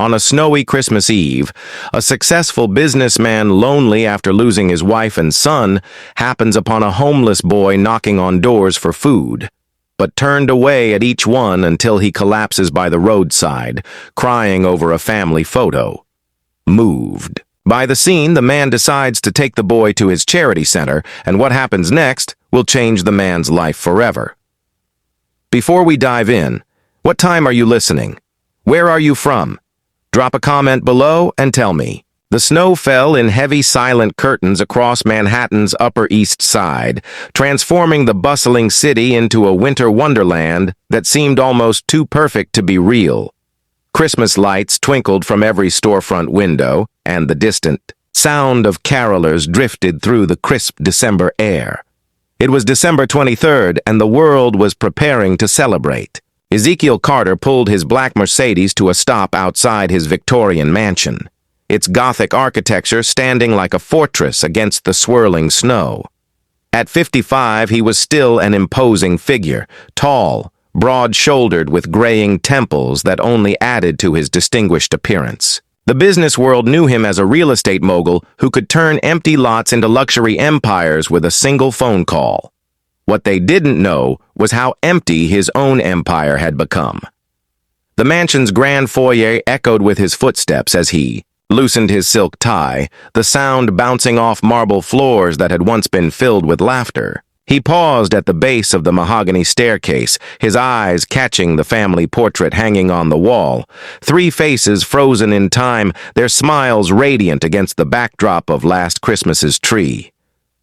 On a snowy Christmas Eve, a successful businessman lonely after losing his wife and son happens upon a homeless boy knocking on doors for food, but turned away at each one until he collapses by the roadside, crying over a family photo. Moved by the scene, the man decides to take the boy to his charity center, and what happens next will change the man's life forever. Before we dive in, what time are you listening? Where are you from? Drop a comment below and tell me. The snow fell in heavy, silent curtains across Manhattan's Upper East Side, transforming the bustling city into a winter wonderland that seemed almost too perfect to be real. Christmas lights twinkled from every storefront window, and the distant sound of carolers drifted through the crisp December air. It was December 23rd, and the world was preparing to celebrate. Ezekiel Carter pulled his black Mercedes to a stop outside his Victorian mansion, its Gothic architecture standing like a fortress against the swirling snow. At 55, he was still an imposing figure, tall, broad-shouldered with graying temples that only added to his distinguished appearance. The business world knew him as a real estate mogul who could turn empty lots into luxury empires with a single phone call. What they didn't know was how empty his own empire had become. The mansion's grand foyer echoed with his footsteps as he loosened his silk tie, the sound bouncing off marble floors that had once been filled with laughter. He paused at the base of the mahogany staircase, his eyes catching the family portrait hanging on the wall. Three faces frozen in time, their smiles radiant against the backdrop of last Christmas's tree.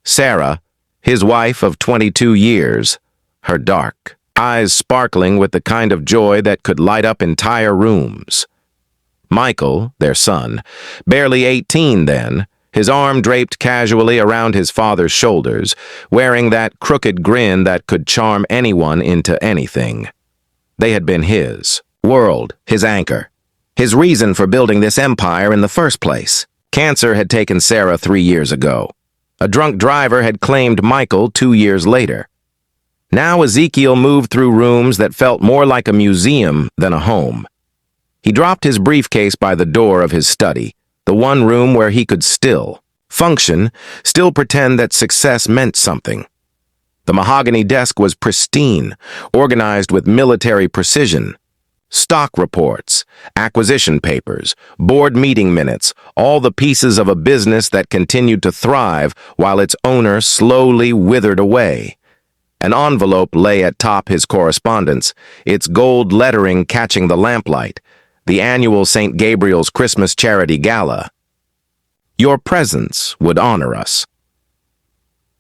Sarah, his wife of 22 years, her dark eyes sparkling with the kind of joy that could light up entire rooms. Michael, their son, barely 18 then, his arm draped casually around his father's shoulders, wearing that crooked grin that could charm anyone into anything. They had been his world, his anchor, his reason for building this empire in the first place. Cancer had taken Sarah 3 years ago. A drunk driver had claimed Michael 2 years later. Now Ezekiel moved through rooms that felt more like a museum than a home. He dropped his briefcase by the door of his study, the one room where he could still function, still pretend that success meant something. The mahogany desk was pristine, organized with military precision. Stock reports, acquisition papers, board meeting minutes, all the pieces of a business that continued to thrive while its owner slowly withered away. An envelope lay atop his correspondence, its gold lettering catching the lamplight, the annual St. Gabriel's Christmas Charity Gala. Your presence would honor us.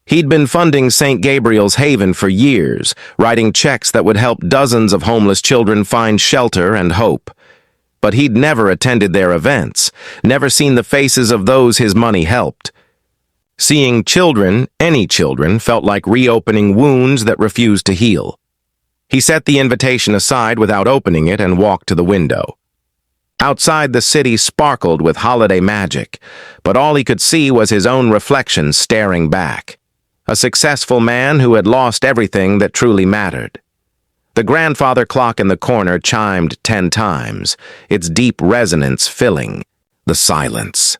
He'd been funding St. Gabriel's Haven for years, writing checks that would help dozens of homeless children find shelter and hope. But he'd never attended their events, never seen the faces of those his money helped. Seeing children, any children, felt like reopening wounds that refused to heal. He set the invitation aside without opening it and walked to the window. Outside, the city sparkled with holiday magic, but all he could see was his own reflection staring back. A successful man who had lost everything that truly mattered. The grandfather clock in the corner chimed 10 times, its deep resonance filling the silence.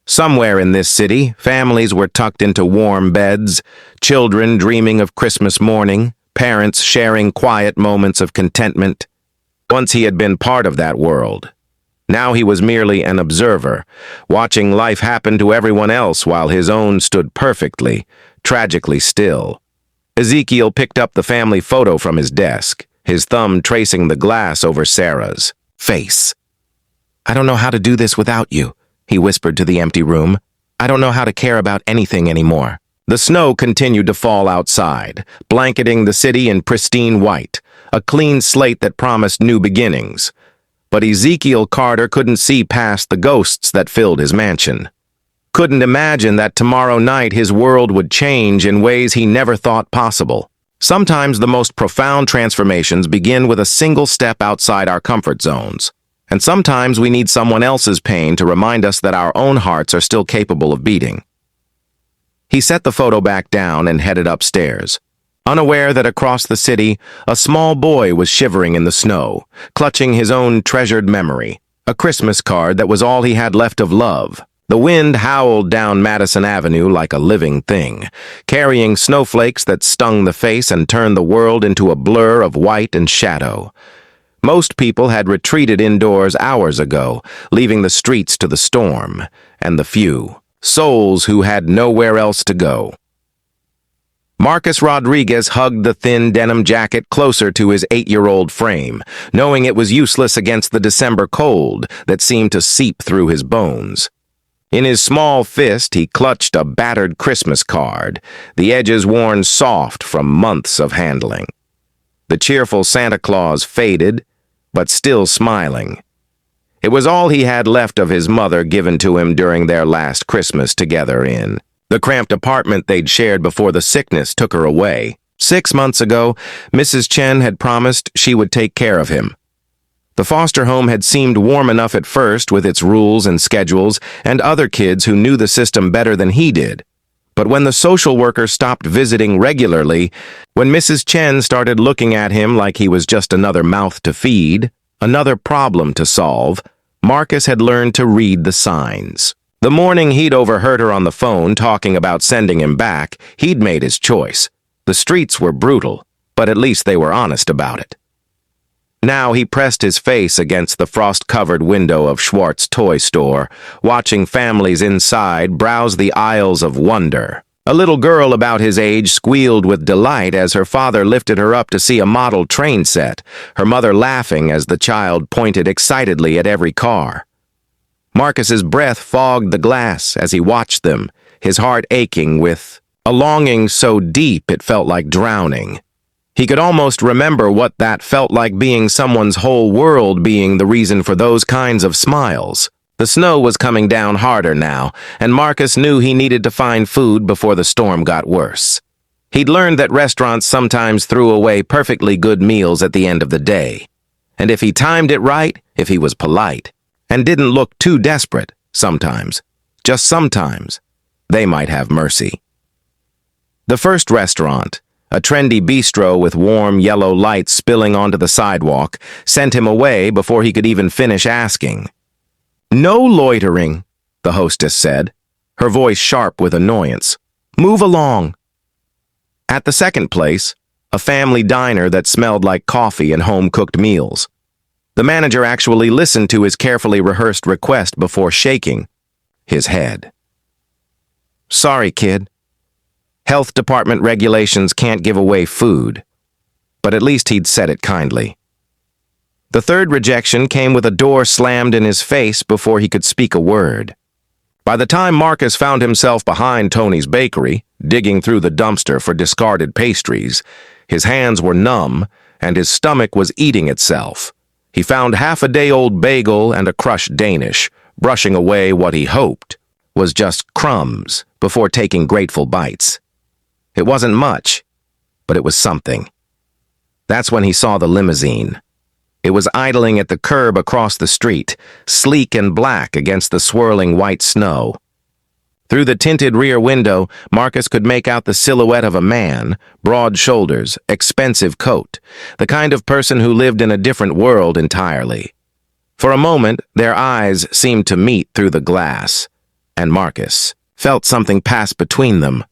Somewhere in this city, families were tucked into warm beds, children dreaming of Christmas morning, parents sharing quiet moments of contentment. Once he had been part of that world. Now he was merely an observer, watching life happen to everyone else while his own stood perfectly, tragically still. Ezekiel picked up the family photo from his desk, his thumb tracing the glass over Sarah's face. "I don't know how to do this without you," he whispered to the empty room. "I don't know how to care about anything anymore." The snow continued to fall outside, blanketing the city in pristine white, a clean slate that promised new beginnings. But Ezekiel Carter couldn't see past the ghosts that filled his mansion. Couldn't imagine that tomorrow night his world would change in ways he never thought possible. Sometimes the most profound transformations begin with a single step outside our comfort zones. And sometimes we need someone else's pain to remind us that our own hearts are still capable of beating. He set the photo back down and headed upstairs, unaware that across the city, a small boy was shivering in the snow, clutching his own treasured memory, A Christmas card that was all he had left of love. The wind howled down Madison Avenue like a living thing, carrying snowflakes that stung the face and turned the world into a blur of white and shadow. Most people had retreated indoors hours ago, leaving the streets to the storm, and the few, souls who had nowhere else to go. Marcus Rodriguez hugged the thin denim jacket closer to his 8-year-old frame, knowing it was useless against the December cold that seemed to seep through his bones. In his small fist, he clutched a battered Christmas card, the edges worn soft from months of handling. The cheerful Santa Claus faded, but still smiling. It was all he had left of his mother given to him during their last Christmas together in the cramped apartment they'd shared before the sickness took her away. 6 months ago, Mrs. Chen had promised she would take care of him. The foster home had seemed warm enough at first with its rules and schedules and other kids who knew the system better than he did. But when the social worker stopped visiting regularly, when Mrs. Chen started looking at him like he was just another mouth to feed, another problem to solve, Marcus had learned to read the signs. The morning he'd overheard her on the phone talking about sending him back, he'd made his choice. The streets were brutal, but at least they were honest about it. Now he pressed his face against the frost-covered window of Schwartz's toy store, watching families inside browse the aisles of wonder. A little girl about his age squealed with delight as her father lifted her up to see a model train set, her mother laughing as the child pointed excitedly at every car. Marcus's breath fogged the glass as he watched them, his heart aching with a longing so deep it felt like drowning. He could almost remember what that felt like, being someone's whole world being the reason for those kinds of smiles. The snow was coming down harder now, and Marcus knew he needed to find food before the storm got worse. He'd learned that restaurants sometimes threw away perfectly good meals at the end of the day. And if he timed it right, if he was polite, and didn't look too desperate, sometimes, just sometimes, they might have mercy. The first restaurant, a trendy bistro with warm yellow lights spilling onto the sidewalk, sent him away before he could even finish asking. "No loitering," the hostess said, her voice sharp with annoyance. "Move along." At the second place, a family diner that smelled like coffee and home-cooked meals. The manager actually listened to his carefully rehearsed request before shaking his head. "Sorry, kid. Health department regulations can't give away food." But at least he'd said it kindly. The third rejection came with a door slammed in his face before he could speak a word. By the time Marcus found himself behind Tony's bakery, digging through the dumpster for discarded pastries, his hands were numb and his stomach was eating itself. He found half-a-day-old bagel and a crushed Danish, brushing away what he hoped was just crumbs before taking grateful bites. It wasn't much, but it was something. That's when he saw the limousine. It was idling at the curb across the street, sleek and black against the swirling white snow. Through the tinted rear window, Marcus could make out the silhouette of a man, broad shoulders, expensive coat, the kind of person who lived in a different world entirely. For a moment, their eyes seemed to meet through the glass, and Marcus felt something pass between them.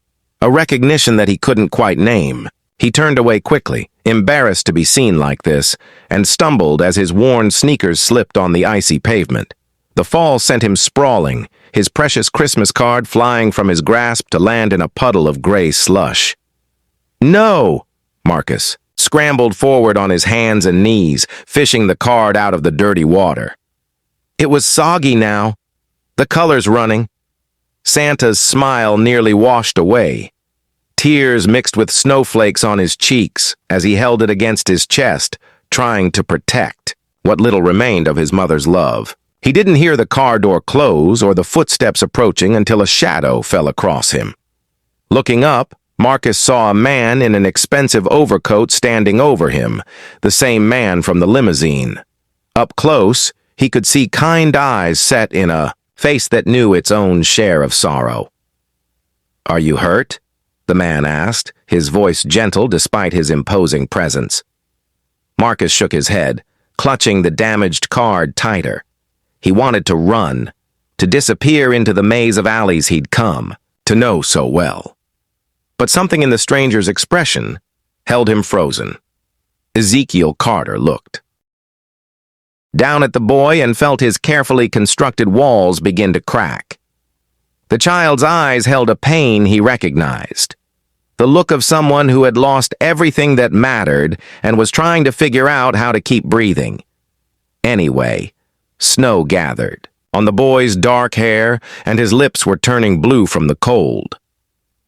A recognition that he couldn't quite name. He turned away quickly, embarrassed to be seen like this, and stumbled as his worn sneakers slipped on the icy pavement. The fall sent him sprawling, his precious Christmas card flying from his grasp to land in a puddle of gray slush. "No!" Marcus scrambled forward on his hands and knees, fishing the card out of the dirty water. It was soggy now, the colors running. Santa's smile nearly washed away. Tears mixed with snowflakes on his cheeks as he held it against his chest, trying to protect what little remained of his mother's love. He didn't hear the car door close or the footsteps approaching until a shadow fell across him. Looking up, Marcus saw a man in an expensive overcoat standing over him, the same man from the limousine. Up close, he could see kind eyes set in a face that knew its own share of sorrow. "Are you hurt?" the man asked, his voice gentle despite his imposing presence. Marcus shook his head, clutching the damaged card tighter. He wanted to run, to disappear into the maze of alleys he'd come to know so well. But something in the stranger's expression held him frozen. Ezekiel Carter looked down at the boy and felt his carefully constructed walls begin to crack. The child's eyes held a pain he recognized, the look of someone who had lost everything that mattered and was trying to figure out how to keep breathing. Anyway, snow gathered on the boy's dark hair, and his lips were turning blue from the cold.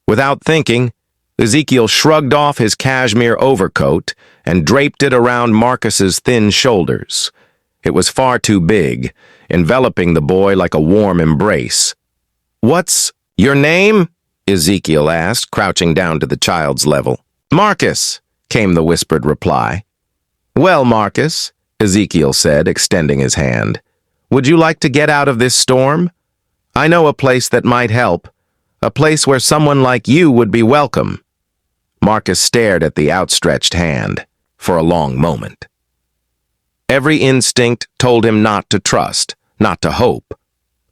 Without thinking, Ezekiel shrugged off his cashmere overcoat and draped it around Marcus's thin shoulders. It was far too big, enveloping the boy like a warm embrace. "What's your name?" Ezekiel asked, crouching down to the child's level. "Marcus," came the whispered reply. "Well, Marcus," Ezekiel said, extending his hand, "would you like to get out of this storm? I know a place that might help, a place where someone like you would be welcome." Marcus stared at the outstretched hand for a long moment. Every instinct told him not to trust, not to hope.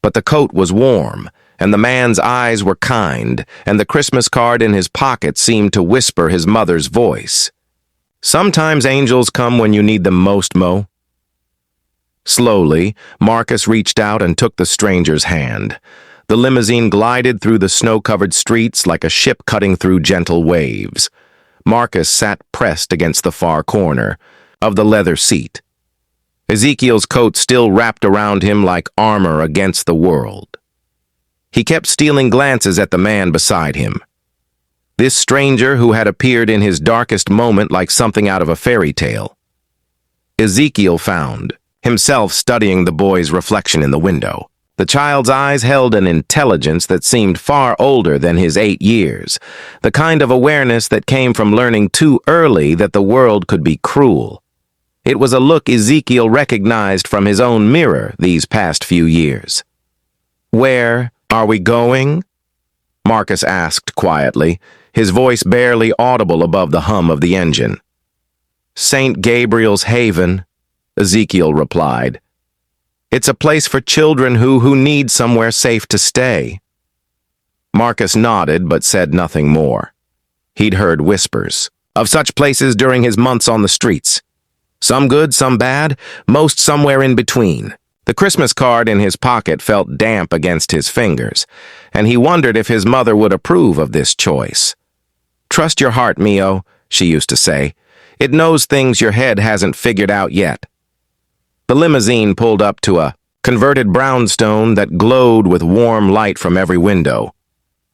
But the coat was warm, and the man's eyes were kind, and the Christmas card in his pocket seemed to whisper his mother's voice. "Sometimes angels come when you need them most, Mo." Slowly, Marcus reached out and took the stranger's hand. The limousine glided through the snow-covered streets like a ship cutting through gentle waves. Marcus sat pressed against the far corner of the leather seat, Ezekiel's coat still wrapped around him like armor against the world. He kept stealing glances at the man beside him. This stranger who had appeared in his darkest moment like something out of a fairy tale. Ezekiel found himself studying the boy's reflection in the window. The child's eyes held an intelligence that seemed far older than his 8 years, the kind of awareness that came from learning too early that the world could be cruel. It was a look Ezekiel recognized from his own mirror these past few years. "Where are we going?" Marcus asked quietly, his voice barely audible above the hum of the engine. "St. Gabriel's Haven," Ezekiel replied. "It's a place for children who need somewhere safe to stay." Marcus nodded but said nothing more. He'd heard whispers of such places during his months on the streets. Some good, some bad, most somewhere in between. The Christmas card in his pocket felt damp against his fingers, and he wondered if his mother would approve of this choice. "Trust your heart, Mio," she used to say. "It knows things your head hasn't figured out yet." The limousine pulled up to a converted brownstone that glowed with warm light from every window.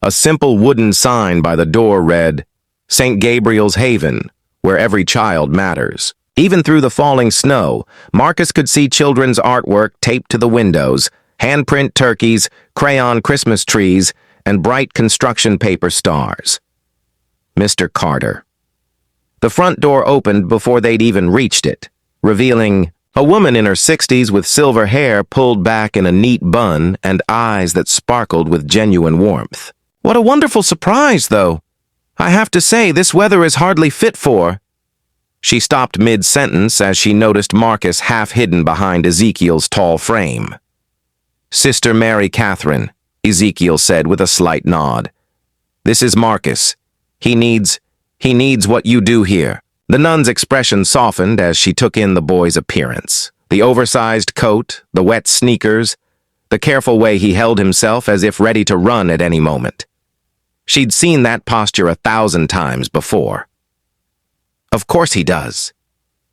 A simple wooden sign by the door read, "St. Gabriel's Haven, where every child matters." Even through the falling snow, Marcus could see children's artwork taped to the windows, handprint turkeys, crayon Christmas trees, and bright construction paper stars. Mr. Carter. The front door opened before they'd even reached it, revealing a woman in her 60s with silver hair pulled back in a neat bun and eyes that sparkled with genuine warmth. "What a wonderful surprise, though. I have to say, this weather is hardly fit for..." She stopped mid-sentence as she noticed Marcus half hidden behind Ezekiel's tall frame. "Sister Mary Catherine," Ezekiel said with a slight nod. "This is Marcus. He needs what you do here." The nun's expression softened as she took in the boy's appearance. The oversized coat, the wet sneakers, the careful way he held himself as if ready to run at any moment. She'd seen that posture 1,000 times before. "Of course he does,"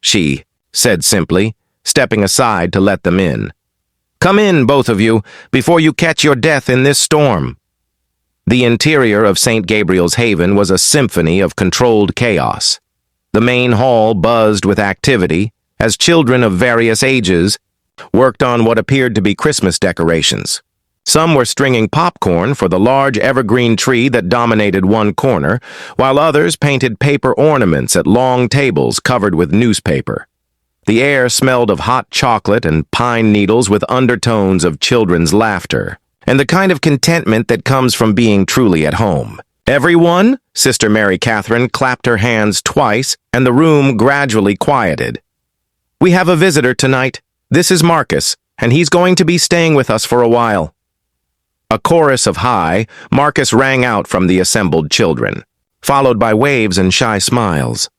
she said simply, stepping aside to let them in. "Come in, both of you, before you catch your death in this storm." The interior of St. Gabriel's Haven was a symphony of controlled chaos. The main hall buzzed with activity as children of various ages worked on what appeared to be Christmas decorations. Some were stringing popcorn for the large evergreen tree that dominated one corner, while others painted paper ornaments at long tables covered with newspaper. The air smelled of hot chocolate and pine needles with undertones of children's laughter, and the kind of contentment that comes from being truly at home. "Everyone?" Sister Mary Catherine clapped her hands twice, and the room gradually quieted. "We have a visitor tonight. This is Marcus, and he's going to be staying with us for a while." A chorus of "Hi" Marcus rang out from the assembled children, followed by waves and shy smiles.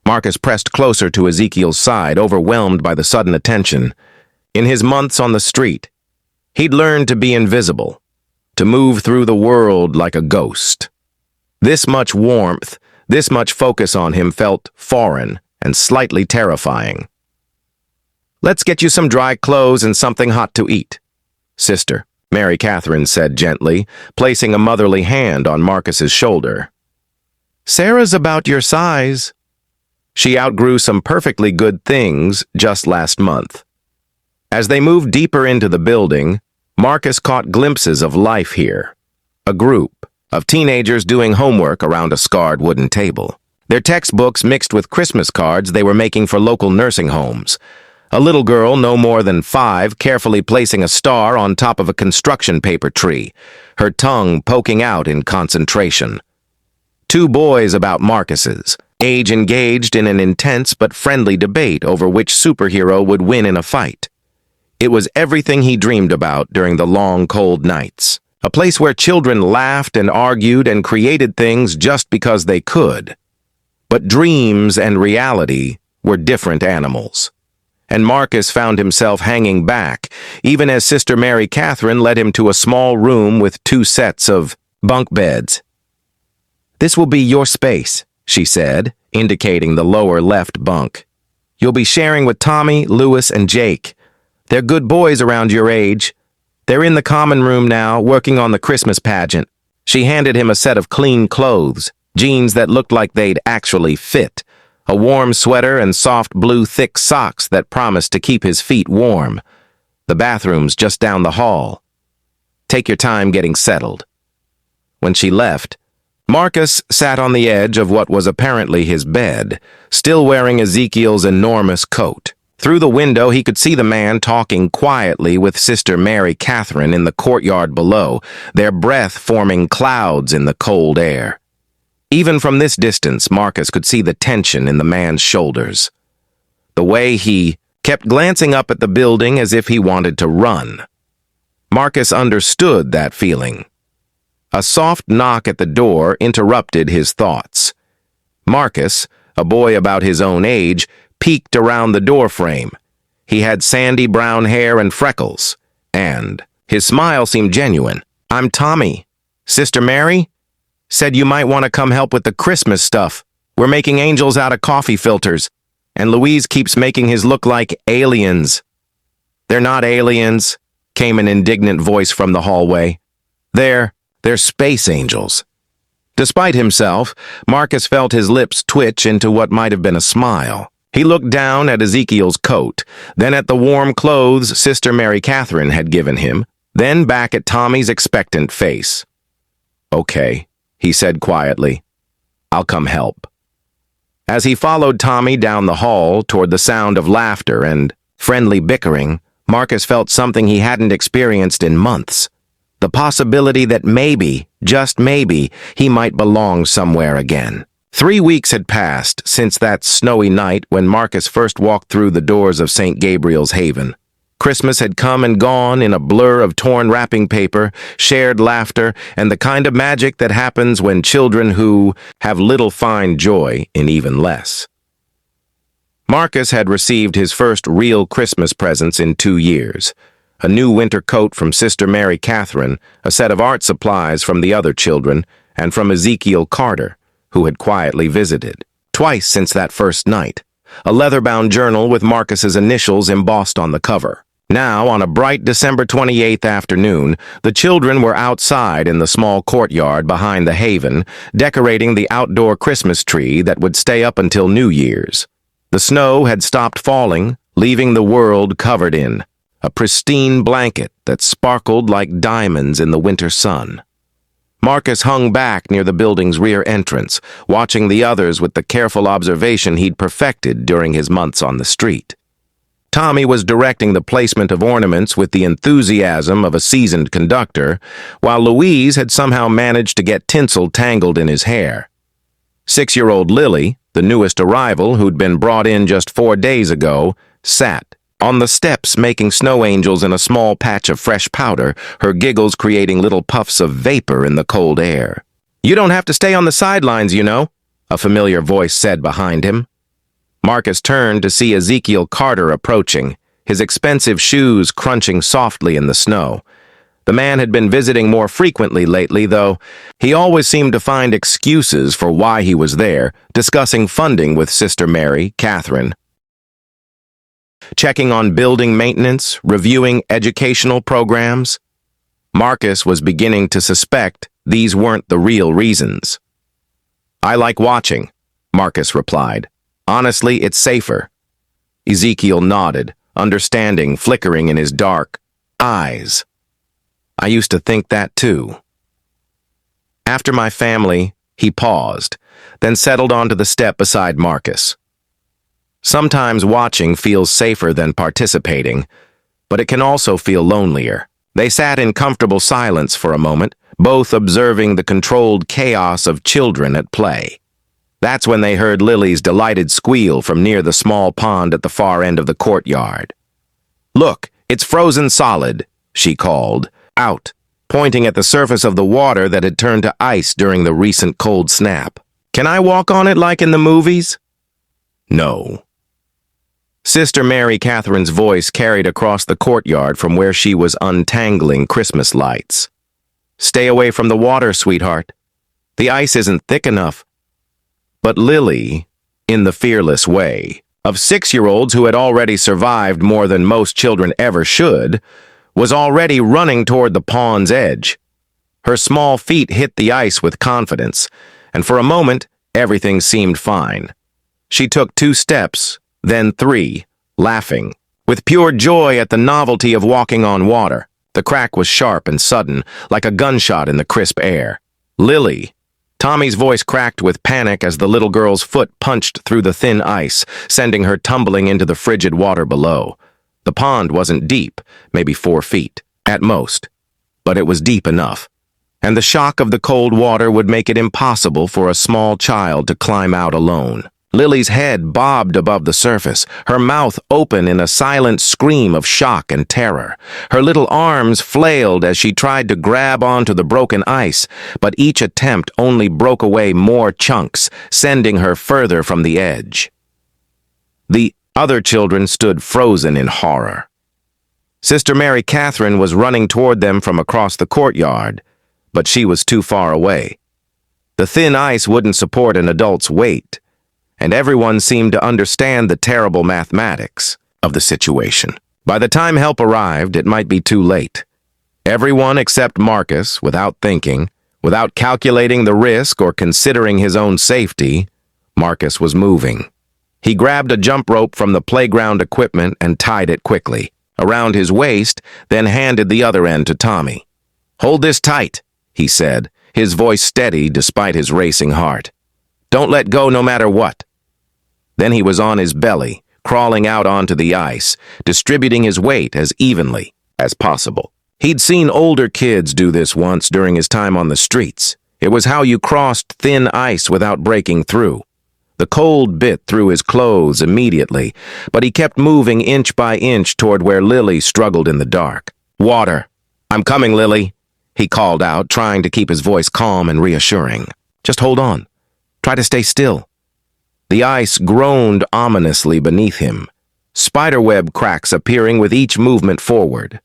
Marcus pressed closer to Ezekiel's side, overwhelmed by the sudden attention. In his months on the street, he'd learned to be invisible, to move through the world like a ghost. This much warmth, this much focus on him felt foreign and slightly terrifying. "Let's get you some dry clothes and something hot to eat, Sister," Mary Catherine said gently, placing a motherly hand on Marcus's shoulder. "Sarah's about your size." She outgrew some perfectly good things just last month. As they moved deeper into the building, Marcus caught glimpses of life here. A group of teenagers doing homework around a scarred wooden table. Their textbooks mixed with Christmas cards they were making for local nursing homes. A little girl, no more than 5, carefully placing a star on top of a construction paper tree, her tongue poking out in concentration. 2 boys about Marcus's age engaged in an intense but friendly debate over which superhero would win in a fight. It was everything he dreamed about during the long, cold nights. A place where children laughed and argued and created things just because they could. But dreams and reality were different animals. And Marcus found himself hanging back, even as Sister Mary Catherine led him to a small room with 2 sets of bunk beds. "This will be your space," she said, indicating the lower left bunk. "You'll be sharing with Tommy, Lewis, and Jake. They're good boys around your age. They're in the common room now, working on the Christmas pageant." She handed him a set of clean clothes, jeans that looked like they'd actually fit, a warm sweater and soft blue thick socks that promised to keep his feet warm. The bathroom's just down the hall. Take your time getting settled. When she left, Marcus sat on the edge of what was apparently his bed, still wearing Ezekiel's enormous coat. Through the window, he could see the man talking quietly with Sister Mary Catherine in the courtyard below, their breath forming clouds in the cold air. Even from this distance, Marcus could see the tension in the man's shoulders. The way he kept glancing up at the building as if he wanted to run. Marcus understood that feeling. A soft knock at the door interrupted his thoughts. Marcus, a boy about his own age, peeked around the doorframe. He had sandy brown hair and freckles, and his smile seemed genuine. "I'm Tommy. Sister Mary said you might want to come help with the Christmas stuff. We're making angels out of coffee filters, and Louise keeps making his look like aliens." "They're not aliens," came an indignant voice from the hallway. They're space angels." Despite himself, Marcus felt his lips twitch into what might have been a smile. He looked down at Ezekiel's coat, then at the warm clothes Sister Mary Catherine had given him, then back at Tommy's expectant face. "Okay," he said quietly. "I'll come help." As he followed Tommy down the hall toward the sound of laughter and friendly bickering, Marcus felt something he hadn't experienced in months. The possibility that maybe, just maybe, he might belong somewhere again. 3 weeks had passed since that snowy night when Marcus first walked through the doors of St. Gabriel's Haven. Christmas had come and gone in a blur of torn wrapping paper, shared laughter, and the kind of magic that happens when children who have little find joy in even less. Marcus had received his first real Christmas presents in 2 years. A new winter coat from Sister Mary Catherine, a set of art supplies from the other children, and from Ezekiel Carter, who had quietly visited, twice since that first night, a leather-bound journal with Marcus's initials embossed on the cover. Now, on a bright December 28th afternoon, the children were outside in the small courtyard behind the Haven, decorating the outdoor Christmas tree that would stay up until New Year's. The snow had stopped falling, leaving the world covered in a pristine blanket that sparkled like diamonds in the winter sun. Marcus hung back near the building's rear entrance, watching the others with the careful observation he'd perfected during his months on the street. Tommy was directing the placement of ornaments with the enthusiasm of a seasoned conductor, while Louise had somehow managed to get tinsel tangled in his hair. 6-year-old Lily, the newest arrival who'd been brought in just 4 days ago, sat on the steps making snow angels in a small patch of fresh powder, her giggles creating little puffs of vapor in the cold air. "You don't have to stay on the sidelines, you know," a familiar voice said behind him. Marcus turned to see Ezekiel Carter approaching, his expensive shoes crunching softly in the snow. The man had been visiting more frequently lately, though. He always seemed to find excuses for why he was there, discussing funding with Sister Mary, Catherine, checking on building maintenance, reviewing educational programs. Marcus was beginning to suspect these weren't the real reasons. "I like watching," Marcus replied. "Honestly, it's safer." Ezekiel nodded, understanding flickering in his dark eyes. "I used to think that too." After my family, he paused, then settled onto the step beside Marcus. "Sometimes watching feels safer than participating, but it can also feel lonelier." They sat in comfortable silence for a moment, both observing the controlled chaos of children at play. That's when they heard Lily's delighted squeal from near the small pond at the far end of the courtyard. "Look, it's frozen solid," she called, out, pointing at the surface of the water that had turned to ice during the recent cold snap. "Can I walk on it like in the movies?" "No." Sister Mary Catherine's voice carried across the courtyard from where she was untangling Christmas lights. "Stay away from the water, sweetheart. The ice isn't thick enough." But Lily, in the fearless way of 6-year-olds who had already survived more than most children ever should, was already running toward the pond's edge. Her small feet hit the ice with confidence, and for a moment, everything seemed fine. She took 2 steps, then 3, laughing, with pure joy at the novelty of walking on water. The crack was sharp and sudden, like a gunshot in the crisp air. "Lily!" Tommy's voice cracked with panic as the little girl's foot punched through the thin ice, sending her tumbling into the frigid water below. The pond wasn't deep, maybe 4 feet, at most, but it was deep enough, and the shock of the cold water would make it impossible for a small child to climb out alone. Lily's head bobbed above the surface, her mouth open in a silent scream of shock and terror. Her little arms flailed as she tried to grab onto the broken ice, but each attempt only broke away more chunks, sending her further from the edge. The other children stood frozen in horror. Sister Mary Catherine was running toward them from across the courtyard, but she was too far away. The thin ice wouldn't support an adult's weight, and everyone seemed to understand the terrible mathematics of the situation. By the time help arrived, it might be too late. Everyone except Marcus, without thinking, without calculating the risk or considering his own safety, Marcus was moving. He grabbed a jump rope from the playground equipment and tied it quickly around his waist, then handed the other end to Tommy. "Hold this tight," he said, his voice steady despite his racing heart. "Don't let go no matter what." Then he was on his belly, crawling out onto the ice, distributing his weight as evenly as possible. He'd seen older kids do this once during his time on the streets. It was how you crossed thin ice without breaking through. The cold bit through his clothes immediately, but he kept moving inch by inch toward where Lily struggled in the dark. "Water. I'm coming, Lily," he called out, trying to keep his voice calm and reassuring. "Just hold on. Try to stay still." The ice groaned ominously beneath him, spiderweb cracks appearing with each movement forward.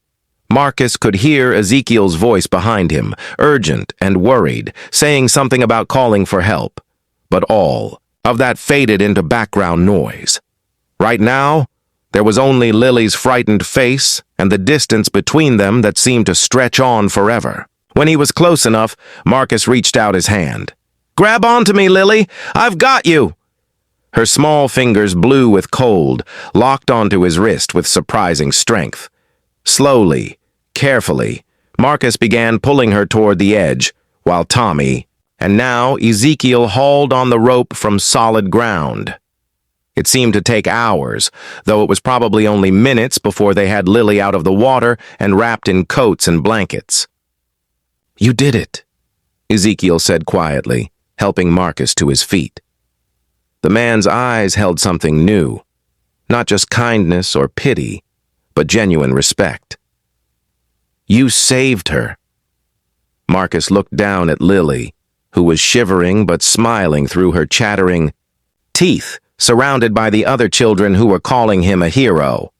Marcus could hear Ezekiel's voice behind him, urgent and worried, saying something about calling for help. But all of that faded into background noise. Right now, there was only Lily's frightened face and the distance between them that seemed to stretch on forever. When he was close enough, Marcus reached out his hand. "Grab onto me, Lily! I've got you!" Her small fingers, blue with cold, locked onto his wrist with surprising strength. Slowly, carefully, Marcus began pulling her toward the edge, while Tommy, and now Ezekiel hauled on the rope from solid ground. It seemed to take hours, though it was probably only minutes before they had Lily out of the water and wrapped in coats and blankets. "You did it," Ezekiel said quietly, helping Marcus to his feet. The man's eyes held something new, not just kindness or pity, but genuine respect. "You saved her." Marcus looked down at Lily, who was shivering but smiling through her chattering teeth, surrounded by the other children who were calling him a hero.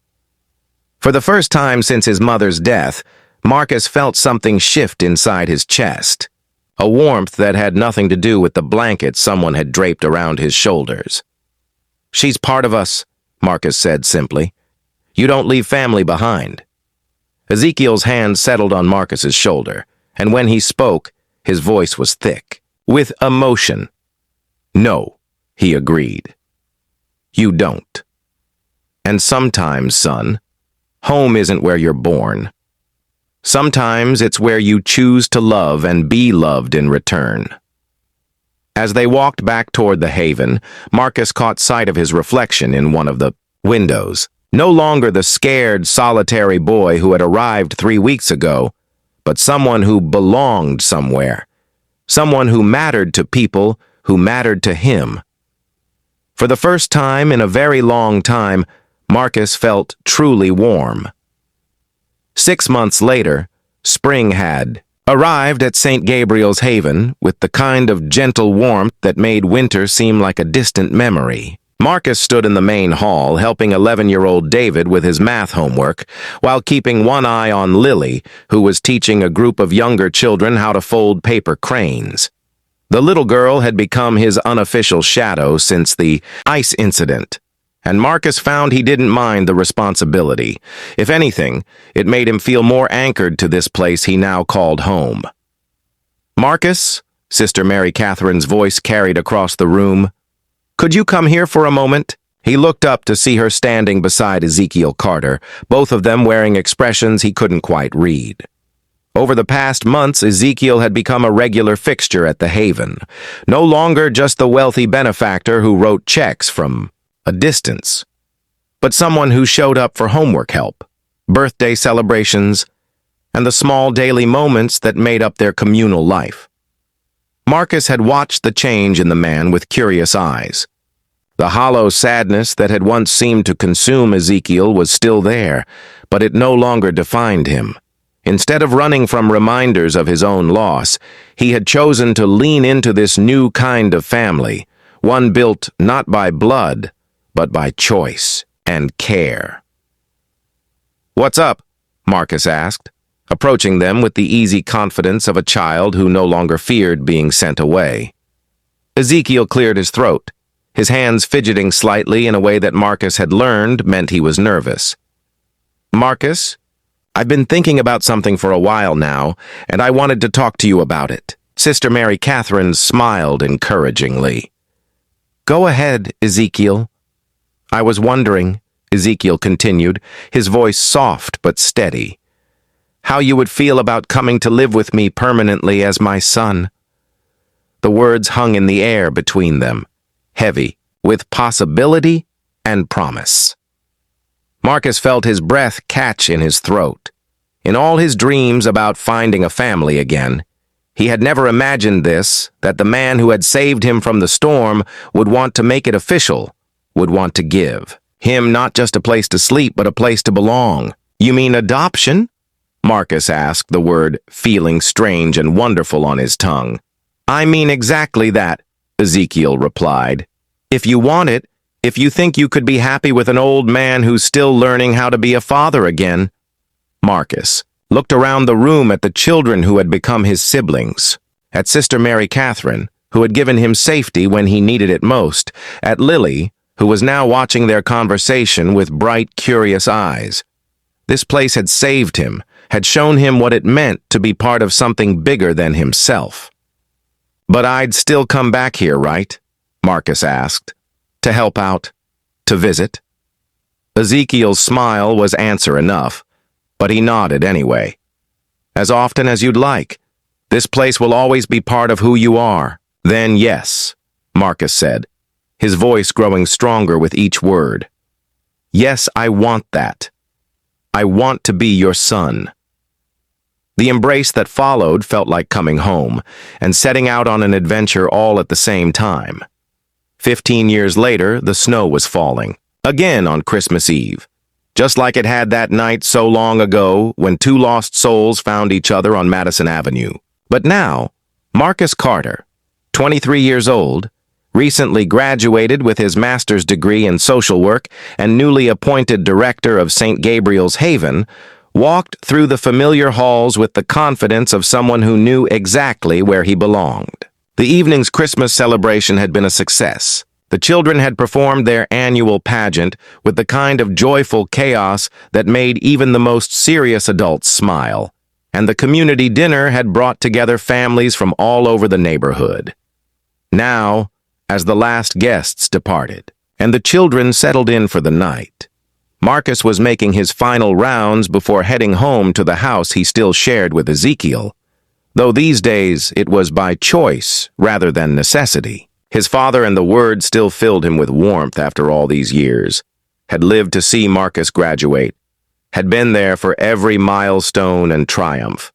For the first time since his mother's death, Marcus felt something shift inside his chest, a warmth that had nothing to do with the blanket someone had draped around his shoulders. "She's part of us," Marcus said simply. "You don't leave family behind." Ezekiel's hand settled on Marcus's shoulder, and when he spoke, his voice was thick, with emotion. "No," he agreed. "You don't. And sometimes, son, home isn't where you're born. Sometimes it's where you choose to love and be loved in return." As they walked back toward the haven, Marcus caught sight of his reflection in one of the windows. No longer the scared, solitary boy who had arrived 3 weeks ago, but someone who belonged somewhere. Someone who mattered to people who mattered to him. For the first time in a very long time, Marcus felt truly warm. 6 months later, spring had arrived at St. Gabriel's Haven with the kind of gentle warmth that made winter seem like a distant memory. Marcus stood in the main hall helping 11-year-old David with his math homework while keeping one eye on Lily, who was teaching a group of younger children how to fold paper cranes. The little girl had become his unofficial shadow since the ice incident, and Marcus found he didn't mind the responsibility. If anything, it made him feel more anchored to this place he now called home. "Marcus," Sister Mary Catherine's voice carried across the room, "could you come here for a moment?" He looked up to see her standing beside Ezekiel Carter, both of them wearing expressions he couldn't quite read. Over the past months, Ezekiel had become a regular fixture at the Haven, no longer just the wealthy benefactor who wrote checks from a distance, but someone who showed up for homework help, birthday celebrations, and the small daily moments that made up their communal life. Marcus had watched the change in the man with curious eyes. The hollow sadness that had once seemed to consume Ezekiel was still there, but it no longer defined him. Instead of running from reminders of his own loss, he had chosen to lean into this new kind of family, one built not by blood, but by choice and care. "What's up?" Marcus asked, approaching them with the easy confidence of a child who no longer feared being sent away. Ezekiel cleared his throat, his hands fidgeting slightly in a way that Marcus had learned meant he was nervous. "Marcus, I've been thinking about something for a while now, and I wanted to talk to you about it." Sister Mary Catherine smiled encouragingly. "Go ahead, Ezekiel." "I was wondering," Ezekiel continued, his voice soft but steady, "how you would feel about coming to live with me permanently as my son." The words hung in the air between them, heavy, with possibility and promise. Marcus felt his breath catch in his throat. In all his dreams about finding a family again, he had never imagined this, that the man who had saved him from the storm would want to make it official, would want to give him not just a place to sleep, but a place to belong. "You mean adoption?" Marcus asked, the word feeling strange and wonderful on his tongue. "I mean exactly that," Ezekiel replied. "If you want it, if you think you could be happy with an old man who's still learning how to be a father again." Marcus looked around the room at the children who had become his siblings, at Sister Mary Catherine, who had given him safety when he needed it most, at Lily, who was now watching their conversation with bright, curious eyes. This place had saved him, had shown him what it meant to be part of something bigger than himself. "But I'd still come back here, right?" Marcus asked. "To help out? To visit?" Ezekiel's smile was answer enough, but he nodded anyway. "As often as you'd like. This place will always be part of who you are." "Then yes," Marcus said, his voice growing stronger with each word. "Yes, I want that. I want to be your son." The embrace that followed felt like coming home and setting out on an adventure all at the same time. 15 years later, the snow was falling, again on Christmas Eve. just like it had that night so long ago when two lost souls found each other on Madison Avenue. But now, Marcus Carter, 23 years old, recently graduated with his master's degree in social work and newly appointed director of St. Gabriel's Haven, walked through the familiar halls with the confidence of someone who knew exactly where he belonged. The evening's Christmas celebration had been a success. The children had performed their annual pageant with the kind of joyful chaos that made even the most serious adults smile, and the community dinner had brought together families from all over the neighborhood. Now, as the last guests departed, and the children settled in for the night, Marcus was making his final rounds before heading home to the house he still shared with Ezekiel, though these days it was by choice rather than necessity. His father and the Word still filled him with warmth after all these years, had lived to see Marcus graduate, had been there for every milestone and triumph.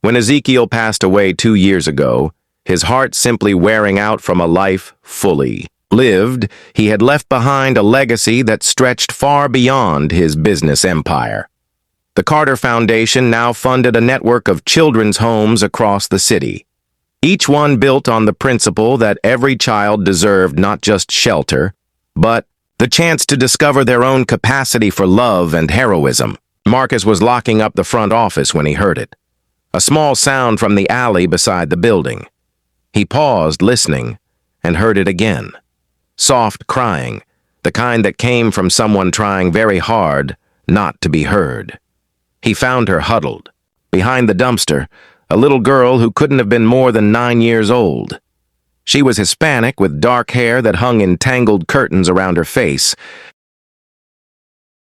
When Ezekiel passed away 2 years ago, his heart simply wearing out from a life fully lived, he had left behind a legacy that stretched far beyond his business empire. The Carter Foundation now funded a network of children's homes across the city, each one built on the principle that every child deserved not just shelter, but the chance to discover their own capacity for love and heroism. Marcus was locking up the front office when he heard it, a small sound from the alley beside the building. He paused, listening, and heard it again. Soft crying, the kind that came from someone trying very hard not to be heard. He found her huddled, behind the dumpster, a little girl who couldn't have been more than 9 years old. She was Hispanic with dark hair that hung in tangled curtains around her face,